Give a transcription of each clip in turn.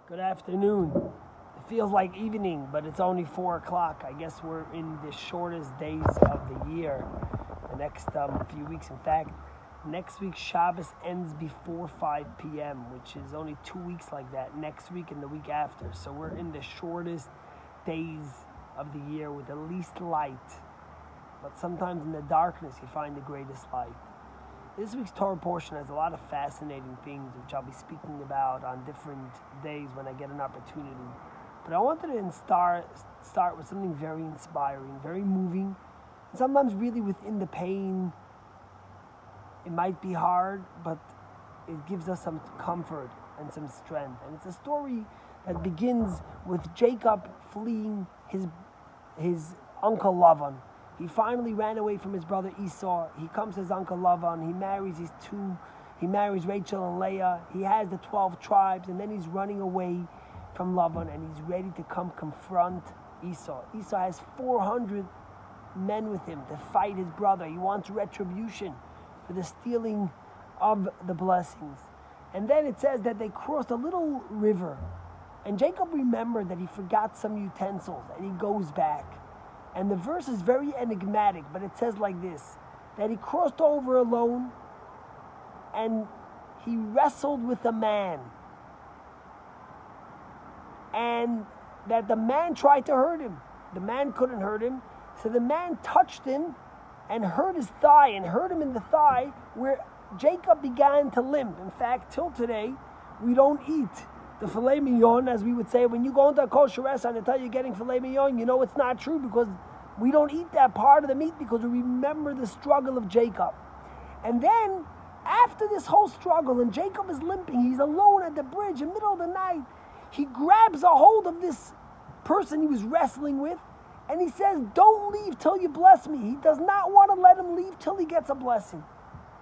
Good afternoon. It feels like evening, but it's only 4 o'clock. I guess we're in the shortest days of the year. The next few weeks, in fact, next week Shabbos ends before 5 p.m., which is only 2 weeks like that, next week and the week after. So we're in the shortest days of the year with the least light. But sometimes in the darkness you find the greatest light. This week's Torah portion has a lot of fascinating things which I'll be speaking about on different days when I get an opportunity. But I wanted to start with something very inspiring, very moving, and sometimes really within the pain. It might be hard, but it gives us some comfort and some strength. And it's a story that begins with Jacob fleeing his uncle Lavan. He finally ran away from his brother Esau. He comes to his uncle Lavan. He marries Rachel and Leah. He has the 12 tribes, and then he's running away from Lavan, and he's ready to come confront Esau. Esau has 400 men with him to fight his brother. He wants retribution for the stealing of the blessings. And then it says that they crossed a little river, and Jacob remembered that he forgot some utensils, and he goes back. And the verse is very enigmatic, but it says like this, that he crossed over alone and he wrestled with a man. And that the man tried to hurt him. The man couldn't hurt him. So the man touched him and hurt his thigh and hurt him in the thigh where Jacob began to limp. In fact, till today, we don't eat the filet mignon, as we would say. When you go into a kosher restaurant and tell you you're getting filet mignon, you know it's not true, because we don't eat that part of the meat because we remember the struggle of Jacob. And then, after this whole struggle, and Jacob is limping, he's alone at the bridge in the middle of the night, he grabs a hold of this person he was wrestling with, and he says, "Don't leave till you bless me." He does not want to let him leave till he gets a blessing.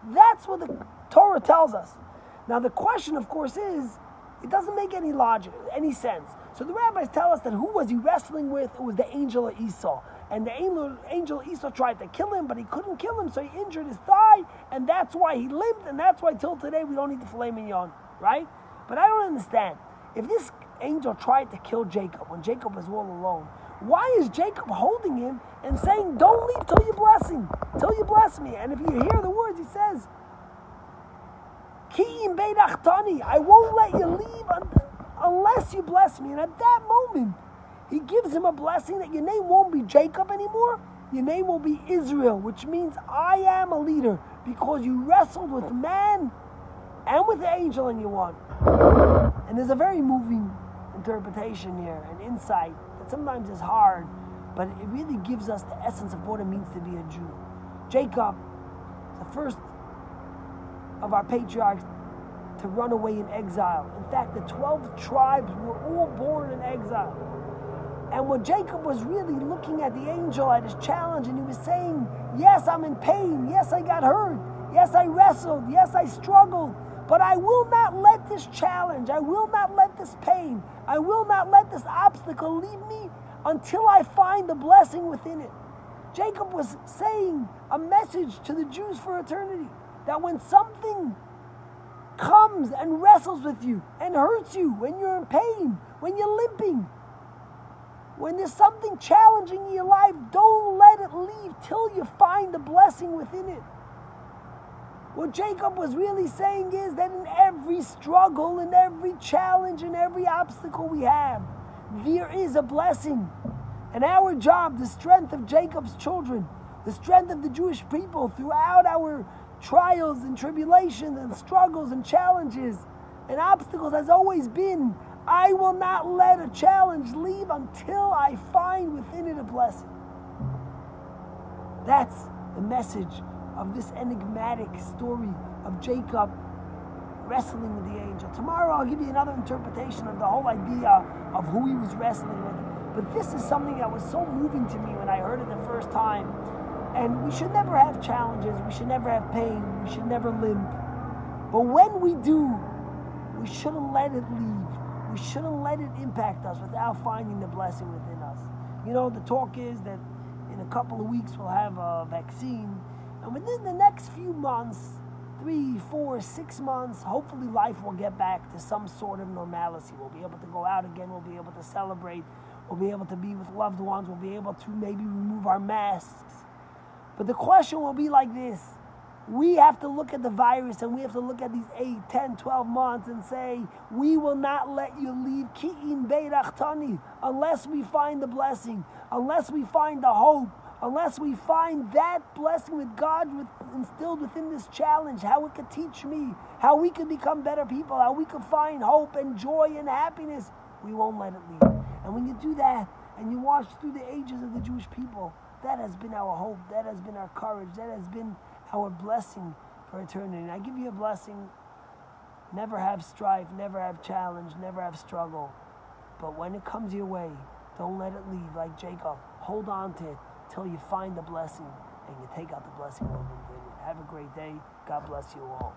That's what the Torah tells us. Now the question, of course, is, it doesn't make any sense. So the rabbis tell us that who was he wrestling with? It was the angel of Esau. And the angel of Esau tried to kill him, but he couldn't kill him, so he injured his thigh, and that's why he limped, and that's why till today we don't eat the filet mignon, right? But I don't understand. If this angel tried to kill Jacob when Jacob was all alone, why is Jacob holding him and saying, "Don't leave till you bless me"? And if you hear the words, he says, "Ki im beirachtani," I won't let you leave unless you bless me. And at that moment, he gives him a blessing that your name won't be Jacob anymore. Your name will be Israel, which means I am a leader, because you wrestled with man and with the angel and you won. And there's a very moving interpretation here, an insight that sometimes is hard, but it really gives us the essence of what it means to be a Jew. Jacob, the first of our patriarchs to run away in exile. In fact, the 12 tribes were all born in exile. And when Jacob was really looking at the angel, at his challenge, and he was saying, "Yes, I'm in pain. Yes, I got hurt. Yes, I wrestled. Yes, I struggled. But I will not let this challenge, I will not let this pain, I will not let this obstacle leave me until I find the blessing within it." Jacob was saying a message to the Jews for eternity, that when something comes and wrestles with you and hurts you, when you're in pain, when you're limping, when there's something challenging in your life, don't let it leave till you find the blessing within it. What Jacob was really saying is that in every struggle, in every challenge, in every obstacle we have, there is a blessing. And our job, the strength of Jacob's children, the strength of the Jewish people throughout our trials and tribulations and struggles and challenges and obstacles, has always been, I will not let a challenge leave until I find within it a blessing. That's the message of this enigmatic story of Jacob wrestling with the angel. Tomorrow I'll give you another interpretation of the whole idea of who he was wrestling with. But this is something that was so moving to me when I heard it the first time. And we should never have challenges, we should never have pain, we should never limp. But when we do, we shouldn't let it leave. We shouldn't let it impact us without finding the blessing within us. You know, the talk is that in a couple of weeks we'll have a vaccine. And within the next few months, 3, 4, 6 months, hopefully life will get back to some sort of normalcy. We'll be able to go out again. We'll be able to celebrate. We'll be able to be with loved ones. We'll be able to maybe remove our masks. But the question will be like this. We have to look at the virus and we have to look at these 8, 10, 12 months and say, we will not let you leave Ki'in Beirach Tani unless we find the blessing, unless we find the hope, unless we find that blessing that God instilled within this challenge, how it could teach me, how we could become better people, how we could find hope and joy and happiness. We won't let it leave. And when you do that and you watch through the ages of the Jewish people, that has been our hope, that has been our courage, that has been our blessing for eternity. And I give you a blessing. Never have strife, never have challenge, never have struggle. But when it comes your way, don't let it leave like Jacob. Hold on to it till you find the blessing and you take out the blessing. Have a great day. God bless you all.